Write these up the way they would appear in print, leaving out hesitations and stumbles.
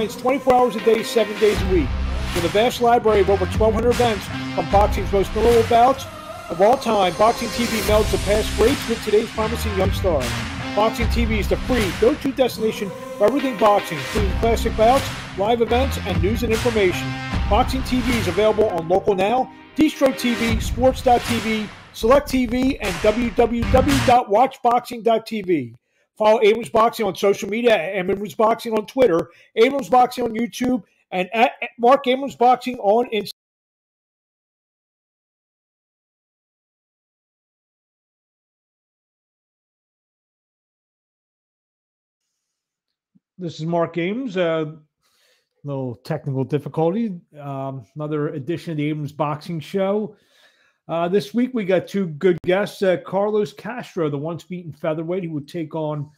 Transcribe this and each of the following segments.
clients 24 hours a day, 7 days a week. With a vast library of over 1,200 events from boxing's most memorable bouts of all time, Boxing TV melds the past greats with today's promising young stars. Boxing TV is the free go-to destination for everything boxing, including classic bouts, live events, and news and information. Boxing TV is available on Local Now, Distro TV, Sports.tv, Select TV, and www.watchboxing.tv. Follow Abrams Boxing on social media at Abrams Boxing on Twitter, Abrams Boxing on YouTube, and at Marc Abrams Boxing on Instagram. This is Marc Abrams. Little technical difficulty. Another edition of the Abrams Boxing Show. This week we got two good guests. Carlos Castro, the once beaten featherweight, who would take on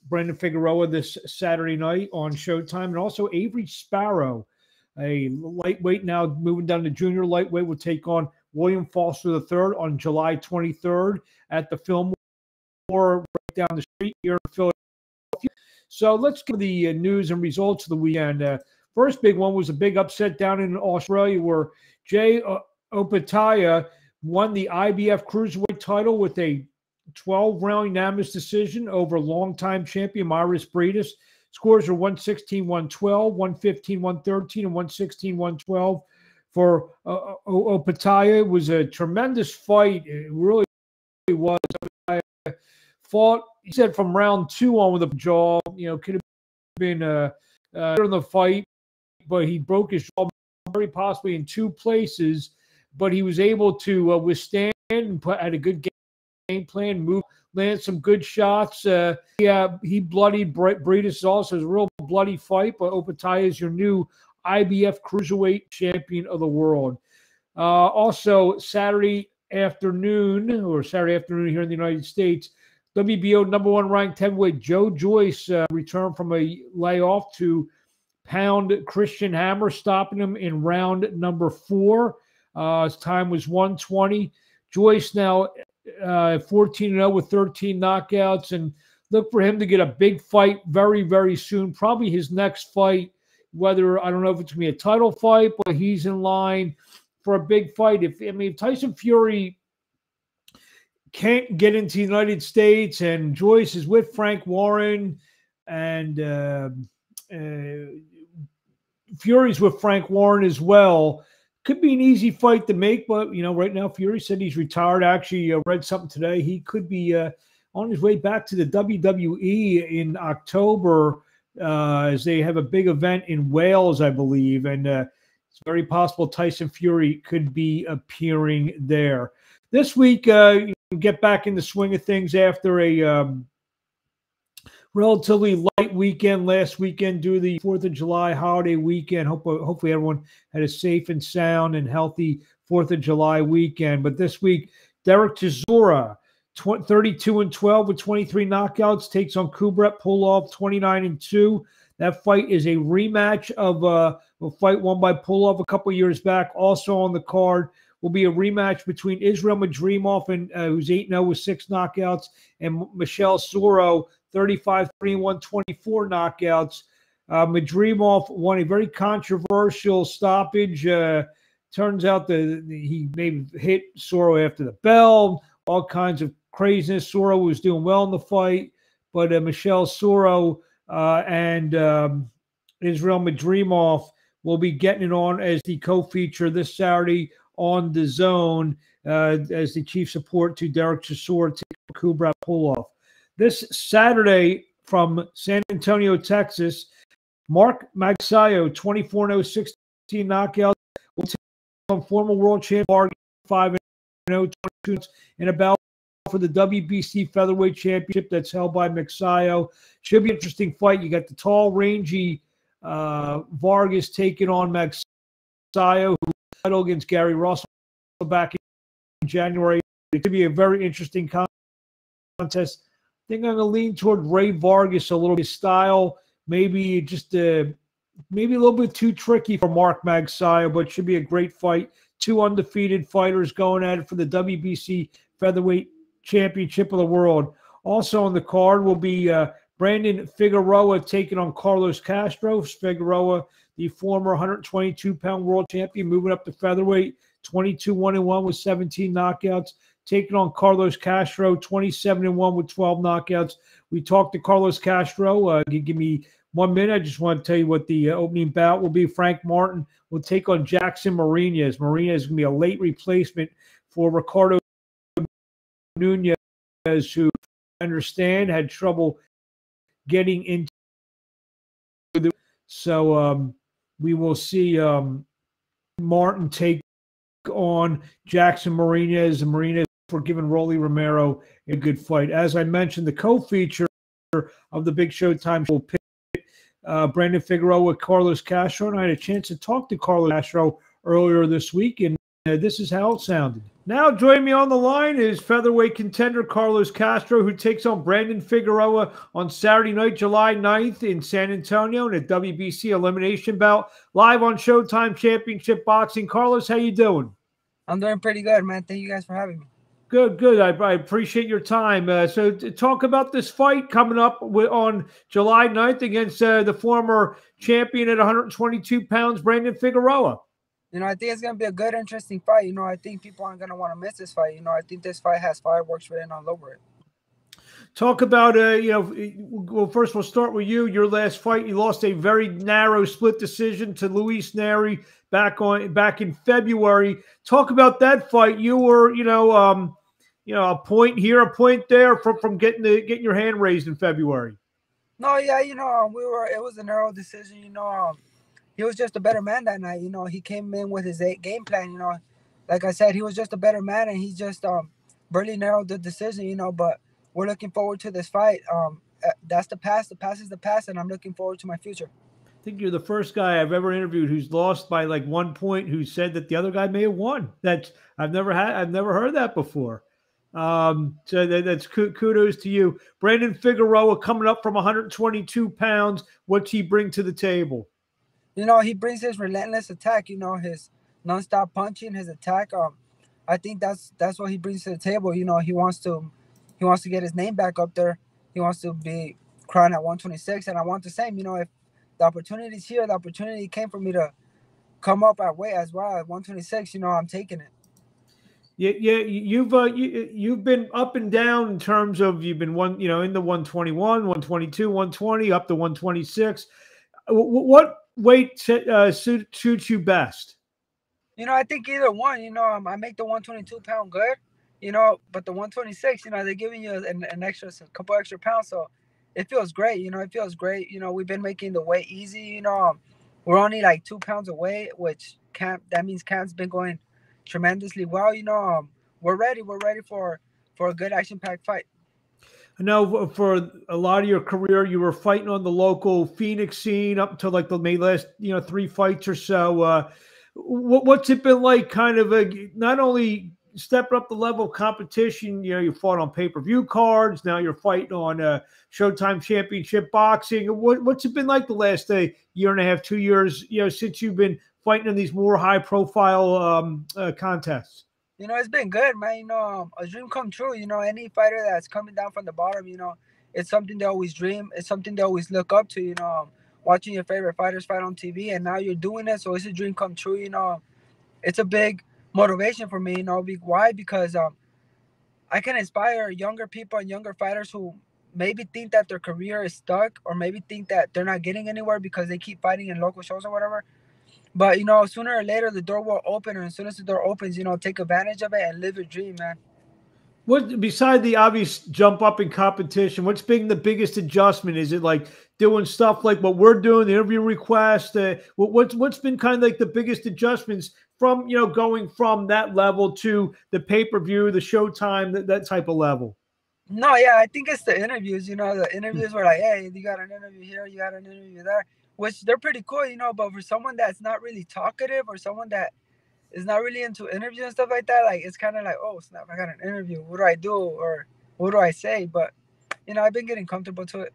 Brandon Figueroa this Saturday night on Showtime, and also Avery Sparrow, a lightweight now moving down to junior lightweight, will take on William Foster III on July 23rd at the Fillmore right down the street here in Philadelphia. So let's get the news and results of the weekend. First big one was a big upset down in Australia where Jay Opataya won the IBF Cruiserweight title with a 12-round unanimous decision over longtime champion Myris Briedis. Scores are 116-112, 115-113, and 116-112 for Opataya. It was a tremendous fight. It really was. Fought, he said, from round 2 on with a jaw. Could have been in the fight, but he broke his jaw very possibly in 2 places. But he was able to withstand and had a good game plan, land some good shots. He bloodied Briedis also. It was a real bloody fight, but Opataya is your new IBF Cruiserweight champion of the world. Also, Saturday afternoon here in the United States, WBO #1 ranked heavyweight Joe Joyce returned from a layoff to pound Christian Hammer, stopping him in round number 4. His time was 120. Joyce now 14-0 with 13 knockouts, and look for him to get a big fight very, very soon. Probably his next fight, I don't know if it's going to be a title fight, but he's in line for a big fight. If Tyson Fury can't get into the United States and Joyce is with Frank Warren and Fury's with Frank Warren as well, could be an easy fight to make. But, right now Fury said he's retired. Actually, read something today. He could be on his way back to the WWE in October as they have a big event in Wales, I believe. And it's very possible Tyson Fury could be appearing there. This week, get back in the swing of things after a relatively light weekend last weekend due to the 4th of July holiday weekend. Hopefully everyone had a safe and sound and healthy 4th of July weekend. But this week, Derek Chisora, 32-12 with 23 knockouts, takes on Kubrat Pulov, 29-2. That fight is a rematch of a fight won by Pulov a couple years back. Also on the card will be a rematch between Israel Madrimov, who's 8-0 with 6 knockouts, and Michelle Soro, 35-3-1, 24 knockouts. Madrimov won a very controversial stoppage. Turns out that he maybe hit Soro after the bell, all kinds of craziness. Soro was doing well in the fight, but Michelle Soro and Israel Madrimov will be getting it on as the co-feature this Saturday on the Zone as the chief support to Derek Chisora to Kubrat Pulov. This Saturday from San Antonio, Texas, Marc Magsayo, 24-0, 16 knockouts, will take on former world champion 5-0, 22 in a battle for the WBC featherweight championship that's held by Magsayo. Should be an interesting fight. You got the tall, rangy Vargas taking on Magsayo, who title against Gary Russell back in January. It could be a very interesting contest. I think I'm going to lean toward Ray Vargas a little bit. Style, maybe just maybe a little bit too tricky for Marc Magsayo, but should be a great fight. 2 undefeated fighters going at it for the WBC featherweight championship of the world. Also on the card will be Brandon Figueroa taking on Carlos Castro. Figueroa, the former 122-pound world champion, moving up to featherweight, 22-1-1 with 17 knockouts. Taking on Carlos Castro, 27-1 with 12 knockouts. We talked to Carlos Castro. Give me 1 minute. I just want to tell you what the opening bout will be. Frank Martin will take on Jackson Marinez. Marinez is going to be a late replacement for Ricardo Nunez, who I understand had trouble getting into the. So we will see Martin take on Jackson Marinez, and Marinez for giving Rolly Romero a good fight. As I mentioned, the co-feature of the Big Showtime will pick Brandon Figueroa with Carlos Castro, and I had a chance to talk to Carlos Castro earlier this week, and this is how it sounded. Now joining me on the line is featherweight contender Carlos Castro, who takes on Brandon Figueroa on Saturday night, July 9th in San Antonio in a WBC elimination bout, live on Showtime Championship Boxing. Carlos, how you doing? I'm doing pretty good, man. Thank you guys for having me. Good, good. I appreciate your time. So to talk about this fight coming up on July 9th against the former champion at 122 pounds, Brandon Figueroa. You know, I think it's going to be a good, interesting fight. You know, I think people aren't going to want to miss this fight. You know, I think this fight has fireworks written all over it. Talk about, well, first we'll start with you. Your last fight, you lost a very narrow split decision to Luis Neri back in February. Talk about that fight. You were, a point here, a point there from getting your hand raised in February. No, yeah, it was a narrow decision. He was just a better man that night. You know, he came in with his game plan. You know, like I said, he was just a better man, and he just barely narrowed the decision. You know, but we're looking forward to this fight. That's the past. The past is the past, and I'm looking forward to my future. I think you're the first guy I've ever interviewed who's lost by like 1 point, who said that the other guy may have won. I've never heard that before. So that's kudos to you. Brandon Figueroa coming up from 122 pounds. What's he bring to the table? You know, he brings his relentless attack. You know, his nonstop punching, his attack. I think that's what he brings to the table. You know, he wants to get his name back up there. He wants to be crowned at 126, and I want the same. You know, if the opportunity's here, the opportunity came for me to come up at weight as well at 126. You know, I'm taking it. Yeah, you've been up and down in terms of you've been in the 121, 122, 120, up to 126. What weight suits you best? You know, I think either one. You know, I make the 122-pound good. You know, but the 126, you know, they're giving you a couple extra pounds, so it feels great. You know, it feels great. You know, we've been making the weight easy. You know, we're only like 2 pounds away, which that means camp's been going tremendously well. You know, we're ready. We're ready for a good action-packed fight. I know for a lot of your career, you were fighting on the local Phoenix scene up until like the last 3 fights or so. What's it been like? Kind of not only stepping up the level of competition, you fought on pay-per-view cards. Now you're fighting on Showtime Championship Boxing. What's it been like the last year and a half, 2 years, since you've been fighting in these more high-profile contests? You know, it's been good, man. You know, a dream come true. You know, any fighter that's coming down from the bottom, you know, it's something they always dream. It's something they always look up to, you know, watching your favorite fighters fight on TV, and now you're doing it, so it's a dream come true, you know. It's a big motivation for me, you know. Why? Because I can inspire younger people and younger fighters who maybe think that their career is stuck, or maybe think that they're not getting anywhere because they keep fighting in local shows or whatever. But, you know, sooner or later, the door will open, and as soon as the door opens, you know, take advantage of it and live your dream, man. What, beside the obvious jump up in competition, what's been the biggest adjustment? Is it like doing stuff like what we're doing, the interview request? What's been kind of like the biggest adjustments from, going from that level to the pay-per-view, the Showtime, that type of level? No, yeah, I think it's the interviews. You know, the interviews were like, hey, you got an interview here, you got an interview there, which they're pretty cool, you know. But for someone that's not really talkative, or someone that is not really into interviews and stuff like that, like, it's kind of like, oh snap, I got an interview. What do I do, or what do I say? But, you know, I've been getting comfortable to it.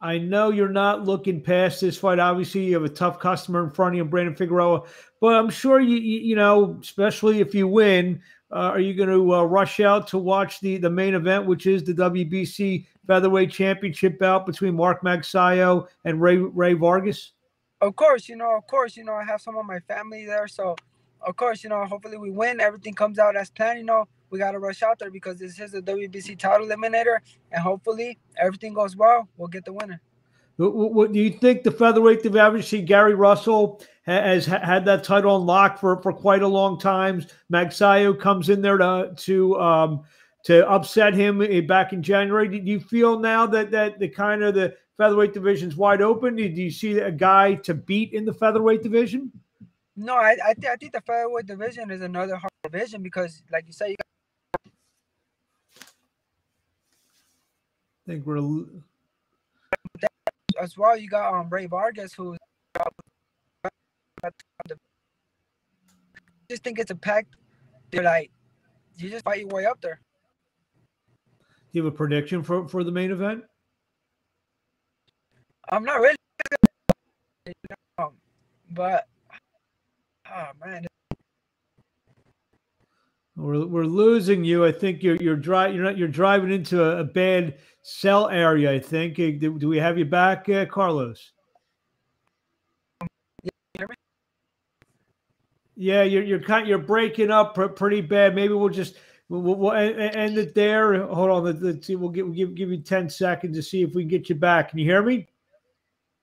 I know you're not looking past this fight. Obviously, you have a tough customer in front of you, Brandon Figueroa. But I'm sure you know, especially if you win, are you going to rush out to watch the main event, which is the WBC Featherweight Championship bout between Marc Magsayo and Ray Vargas? Of course, I have some of my family there, so of course, hopefully we win. Everything comes out as planned. We gotta rush out there because this is the WBC title eliminator, and hopefully everything goes well. We'll get the winner. What do you think the featherweight division? Obviously, Gary Russell has had that title on lock for quite a long time. Magsayo comes in there to upset him back in January. Do you feel now that the featherweight division's wide open? Do you see a guy to beat in the featherweight division? No, I think the featherweight division is another hard division because, like you said, I think we're as well. You got Ray Vargas, who's just think it's a pack. They're like, you just fight your way up there. Do you have a prediction for the main event? I'm not really, but oh man, we're losing you. I think you're driving into a bad cell area. I think. Do we have you back, Carlos? Yeah, you're breaking up pretty bad. Maybe we'll end it there. Hold on, let's see. We'll give you 10 seconds to see if we can get you back. Can you hear me?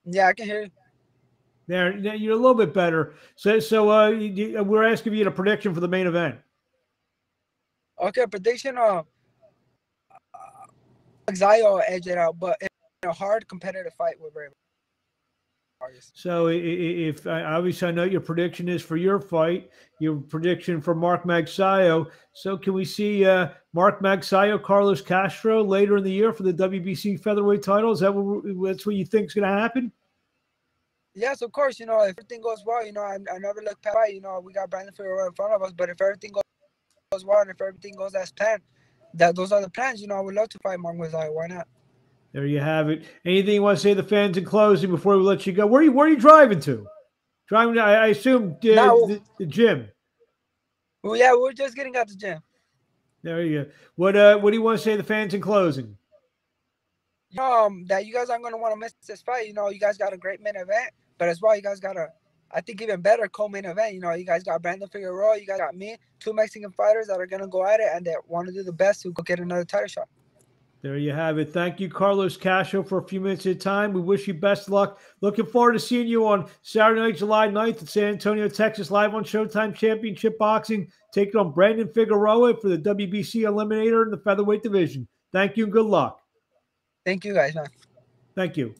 Yeah, I can hear you. There, you're a little bit better. So we're asking you a prediction for the main event. Okay, prediction. Magsayo edge it out, but in a hard competitive fight with Ray. So if obviously I know your prediction is for your fight, your prediction for Marc Magsayo. So can we see Marc Magsayo, Carlos Castro later in the year for the WBC featherweight title? Is that's what you think is going to happen? Yes, of course. If everything goes well, I never look past. We got Brandon Figueroa in front of us, but if everything goes well and if everything goes as planned, those are the plans. I would love to fight Marc Magsayo. Why not? There you have it. Anything you want to say to the fans in closing before we let you go? Where are you driving to? Driving to, I assume, the gym. Well, yeah, we're just getting out the gym. There you go. What do you want to say to the fans in closing? That you guys aren't going to want to miss this fight. You guys got a great main event, but as well, you guys got I think, even better co-main event. You guys got Brandon Figueroa, you guys got me, two Mexican fighters that are going to go at it and that want to do the best to go get another title shot. There you have it. Thank you, Carlos Castro, for a few minutes of time. We wish you best luck. Looking forward to seeing you on Saturday night, July 9th in San Antonio, Texas, live on Showtime Championship Boxing, taking on Brandon Figueroa for the WBC Eliminator in the featherweight division. Thank you and good luck. Thank you, guys, man. Thank you.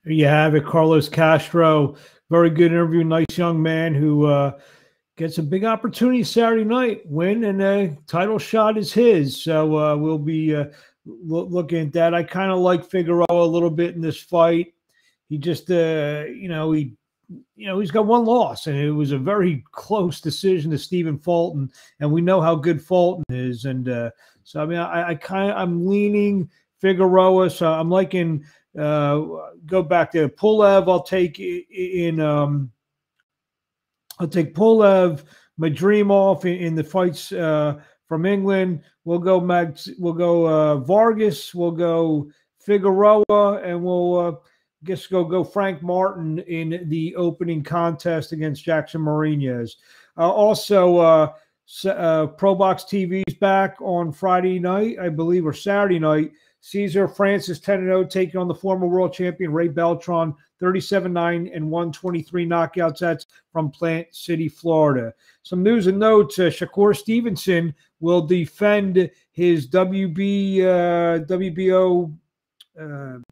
There you have it, Carlos Castro. Very good interview. Nice young man who gets a big opportunity Saturday night, win, and a title shot is his. So we'll be looking at that. I kind of like Figueroa a little bit in this fight. He just, he's got one loss, and it was a very close decision to Stephen Fulton, and we know how good Fulton is. And so, I mean, I'm leaning Figueroa. So I'm liking. Go back to Pulev. I'll take Pulev, Madrimov in the fights from England. We'll go Vargas. We'll go Figueroa, and we'll go Frank Martin in the opening contest against Jackson Mariñez. Also, Pro Box TV's back on Friday night, I believe, or Saturday night. Cesar Francis 10-0 taking on the former world champion Ray Beltran, 37-9 and 123 knockout sets from Plant City, Florida. Some news and notes: Shakur Stevenson will defend his WBO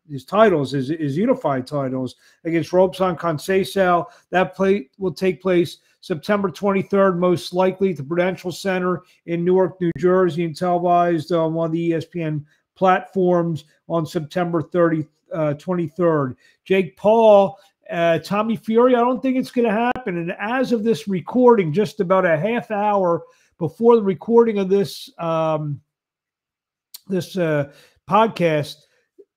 his titles, his unified titles against Robson Conceição. That will take place September 23rd, most likely at the Prudential Center in Newark, New Jersey, and televised on one of the ESPN platforms on September 23rd. Jake Paul, Tommy Fury, I don't think it's going to happen. And as of this recording, just about a half hour before the recording of this podcast,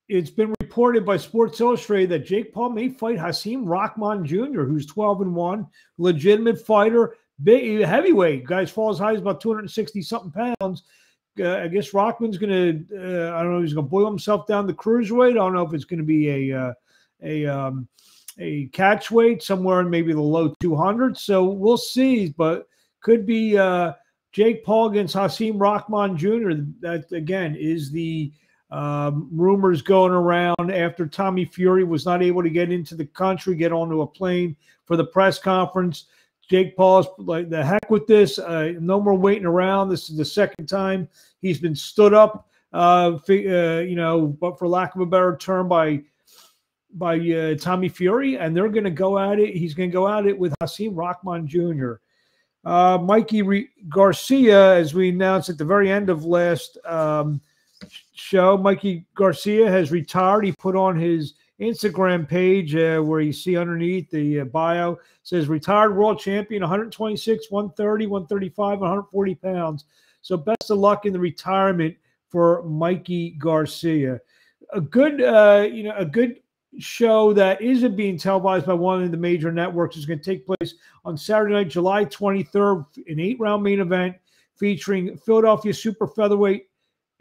it's been reported by Sports Illustrated that Jake Paul may fight Hasim Rahman Jr., who's 12-1, legitimate fighter, big heavyweight. Guys fall as high as about 260 something pounds. I guess Rockman's going to, I don't know, he's going to boil himself down to cruiserweight. I don't know if it's going to be a catch weight somewhere in maybe the low 200s. So we'll see, but could be Jake Paul against Hasim Rahman Jr. That, again, is the rumors going around after Tommy Fury was not able to get into the country, get onto a plane for the press conference. Jake Paul's like, the heck with this. No more waiting around. This is the second time he's been stood up, but for lack of a better term, by Tommy Fury, and they're going to go at it. He's going to go at it with Hasim Rahman Jr. Mikey Garcia, as we announced at the very end of last show, Mikey Garcia has retired. He put on his Instagram page where you see underneath the bio, says retired world champion, 126, 130, 135, 140 pounds. So best of luck in the retirement for Mikey Garcia. A good show that isn't being televised by one of the major networks is going to take place on Saturday night, July 23rd, an 8-round main event featuring Philadelphia super featherweight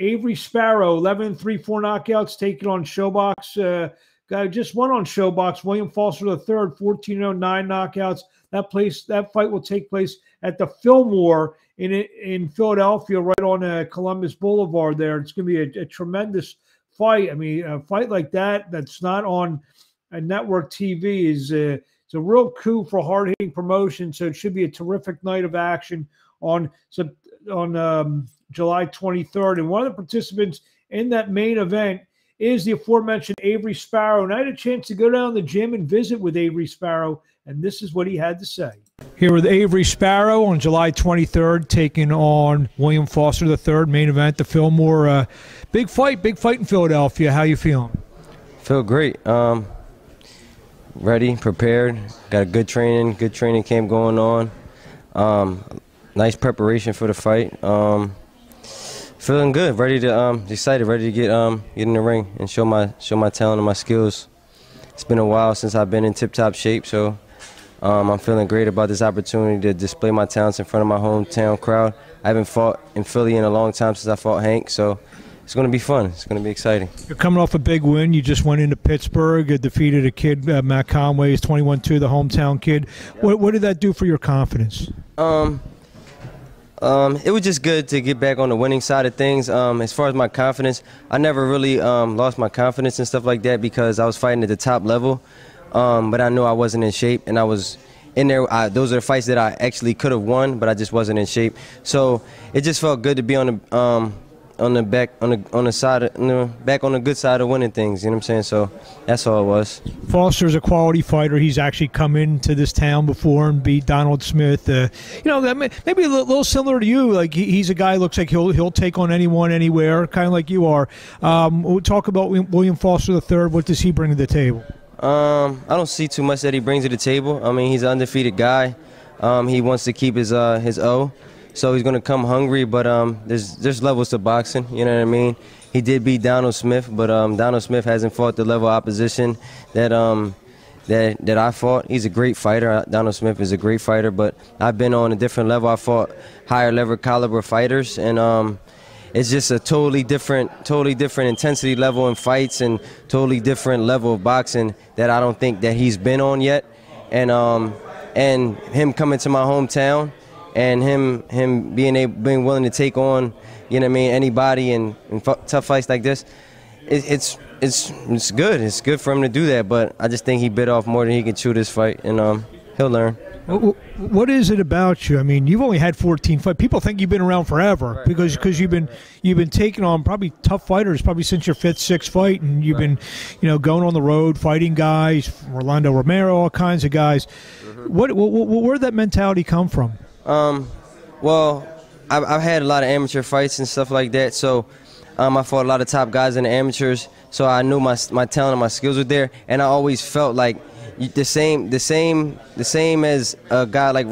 Avery Sparrow, 11 3-4 knockouts, taking on SHOBOX. Guy just won on SHOBOX, William Foster III, 14-9 knockouts. That fight will take place at the Fillmore in Philadelphia, right on Columbus Boulevard there. It's going to be a tremendous fight. I mean, a fight like that's not on a network TV is it's a real coup for hard-hitting promotion. So it should be a terrific night of action on July 23rd. And one of the participants in that main event is the aforementioned Avery Sparrow. And I had a chance to go down to the gym and visit with Avery Sparrow, and this is what he had to say. Here with Avery Sparrow on July 23rd, taking on William Foster III, main event, the Fillmore. Big fight in Philadelphia. How you feeling? Feel great. Ready, prepared. Got a good training camp going on. Nice preparation for the fight. Feeling good, ready to excited, ready to get in the ring and show my talent and my skills. It's been a while since I've been in tip-top shape, so I'm feeling great about this opportunity to display my talents in front of my hometown crowd. I haven't fought in Philly in a long time since I fought Hank, so it's going to be fun. It's going to be exciting. You're coming off a big win. You just went into Pittsburgh, defeated a kid, Matt Conway, is 21-2, the hometown kid. Yep. What did that do for your confidence? It was just good to get back on the winning side of things. As far as my confidence, I never really lost my confidence and stuff like that because I was fighting at the top level. But I knew I wasn't in shape, and I was in there. Those are the fights that I actually could have won, but I just wasn't in shape. So it just felt good to be on the good side of winning things. You know what I'm saying? So that's all it was. Foster's a quality fighter. He's actually come into this town before and beat Donald Smith. Maybe a little similar to you. Like he's a guy who looks like he'll take on anyone, anywhere, kind of like you are. We'll talk about William Foster III. What does he bring to the table? I don't see too much that he brings to the table. I mean, he's an undefeated guy. He wants to keep his O. So he's going to come hungry, but there's levels to boxing, you know what I mean? He did beat Donald Smith, but Donald Smith hasn't fought the level of opposition that I fought. He's a great fighter. Donald Smith is a great fighter, but I've been on a different level. I fought higher level caliber fighters, and it's just a totally different intensity level in fights and totally different level of boxing that I don't think that he's been on yet. And him coming to my hometown, and him being willing to take on, you know what I mean, anybody in tough fights like this, it's good. It's good for him to do that, but I just think he bit off more than he can chew this fight, and he'll learn. What is it about you? I mean, you've only had 14 fights. People think you've been around forever, right, because you've been taking on probably tough fighters probably since your 5th, 6th fight, and you've been, going on the road fighting guys, Rolando Romero, all kinds of guys. Mm-hmm. Where did that mentality come from? Well, I've had a lot of amateur fights and stuff like that, so I fought a lot of top guys in the amateurs, so I knew my talent and my skills were there, and I always felt like the same as a guy like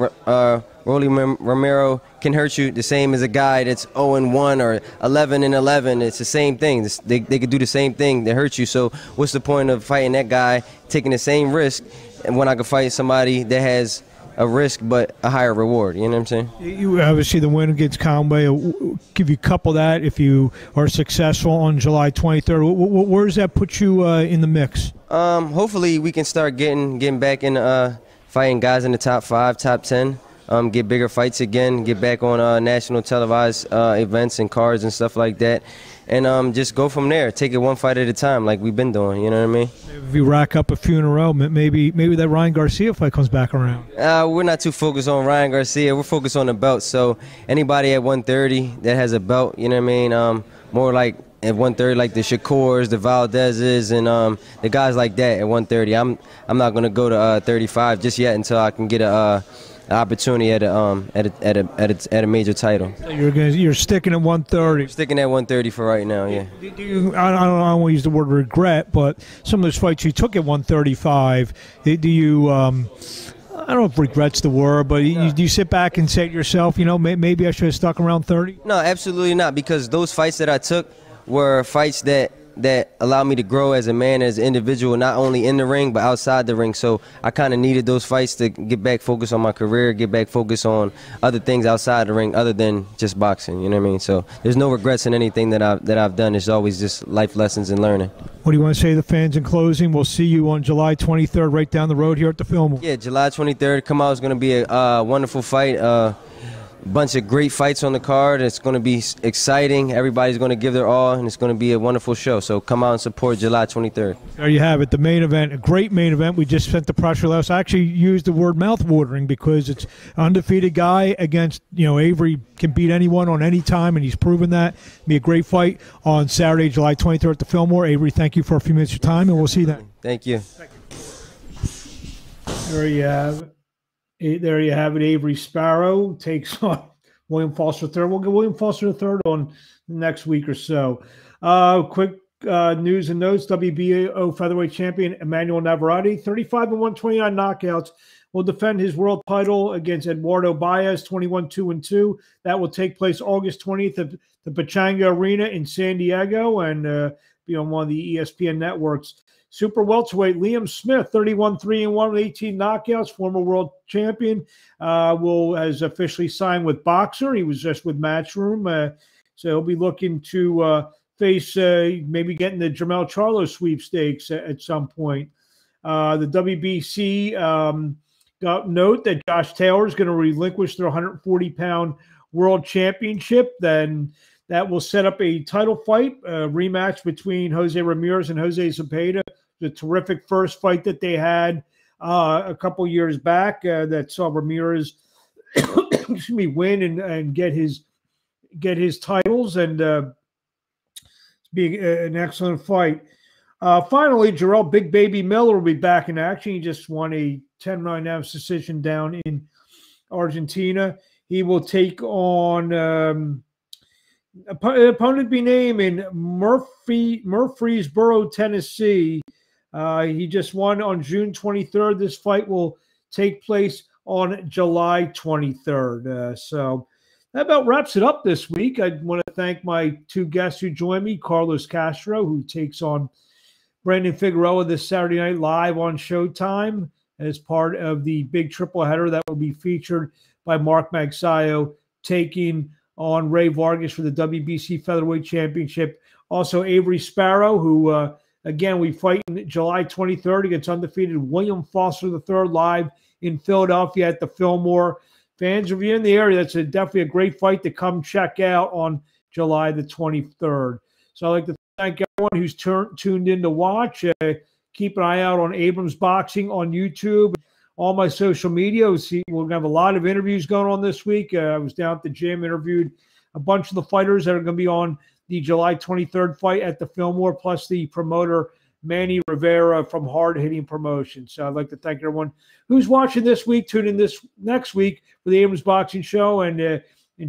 Rolly Romero can hurt you, the same as a guy that's 0-1 or 11-11. It's the same thing. They could do the same thing that hurt you. So what's the point of fighting that guy, taking the same risk, and when I could fight somebody that has a risk, but a higher reward. You know what I'm saying? You obviously the win against Conway will give you couple that if you are successful on July 23rd. Where does that put you in the mix? Hopefully we can start getting back in fighting guys in the top 5, top 10. Get bigger fights again. Get back on national televised events and cards and stuff like that. And just go from there. Take it one fight at a time, like we've been doing. You know what I mean? If you rack up a few in a row, maybe that Ryan Garcia fight comes back around. We're not too focused on Ryan Garcia. We're focused on the belt. So anybody at 130 that has a belt, you know what I mean? More like at 130, like the Shakurs, the Valdezes, and the guys like that at 130. I'm not gonna go to 35 just yet until I can get a opportunity at a major title. So you're sticking at 130. Sticking at 130 for right now, yeah. I don't want to use the word regret, but some of those fights you took at 135, do you? I don't know if regret's the word, but do you sit back and say to yourself, maybe I should have stuck around 30? No, absolutely not, because those fights that I took were fights that allowed me to grow as a man, as an individual, not only in the ring but outside the ring. So I kind of needed those fights to get back focused on my career, get back focused on other things outside the ring other than just boxing. You know what I mean? So there's no regrets in anything that I've done. It's always just life lessons and learning. What do you want to say to the fans in closing? We'll see you on July 23rd right down the road here at the Fillmore. Yeah, July 23rd. Come out. It's going to be a wonderful fight. Bunch of great fights on the card. It's going to be exciting. Everybody's going to give their all, and it's going to be a wonderful show. So come out and support July 23rd. There you have it, the main event, a great main event. We just sent the press release. I actually used the word mouth-watering because it's undefeated guy against, Avery can beat anyone on any time, and he's proven that. It'll be a great fight on Saturday, July 23rd at the Fillmore. Avery, thank you for a few minutes of your time, and we'll see you then. Thank you. There you have it. There you have it. Avery Sparrow takes on William Foster III. We'll get William Foster III on the next week or so. Quick news and notes. WBO featherweight champion Emmanuel Navarrete, 35 and 129 knockouts, will defend his world title against Eduardo Baez, 21-2-2. That will take place August 20th at the Pechanga Arena in San Diego and be on one of the ESPN networks. Super welterweight Liam Smith, 31-3-1 with 18 knockouts, former world champion, has officially signed with Boxer. He was just with Matchroom, so he'll be looking to face maybe getting the Jermell Charlo sweepstakes at some point. The WBC got note that Josh Taylor is going to relinquish their 140-pound world championship. Then that will set up a title fight, a rematch between Jose Ramirez and Jose Zepeda. The terrific first fight that they had a couple years back that saw Ramirez win and get his titles, and be an excellent fight. Finally, Jarrell Big Baby Miller will be back in action. He just won a 10-9 decision down in Argentina. He will take on opponent be named in Murfreesboro, Tennessee. He just won on June 23rd. This fight will take place on July 23rd. So that about wraps it up this week. I want to thank my two guests who joined me, Carlos Castro, who takes on Brandon Figueroa this Saturday night live on Showtime as part of the big triple header that will be featured by Marc Magsayo taking on Ray Vargas for the WBC Featherweight Championship. Also, Avery Sparrow, who, again, we fight in July 23rd against undefeated William Foster III live in Philadelphia at the Fillmore. Fans, if you're in the area, that's definitely a great fight to come check out on July the 23rd. So I'd like to thank everyone who's tuned in to watch. Keep an eye out on Abrams Boxing on YouTube. All my social media. We're going to have a lot of interviews going on this week. I was down at the gym, interviewed a bunch of the fighters that are going to be on the July 23rd fight at the Fillmore, plus the promoter Manny Rivera from Hard Hitting Promotions. So I'd like to thank everyone who's watching this week. Tune in this next week for the Abrams Boxing Show. And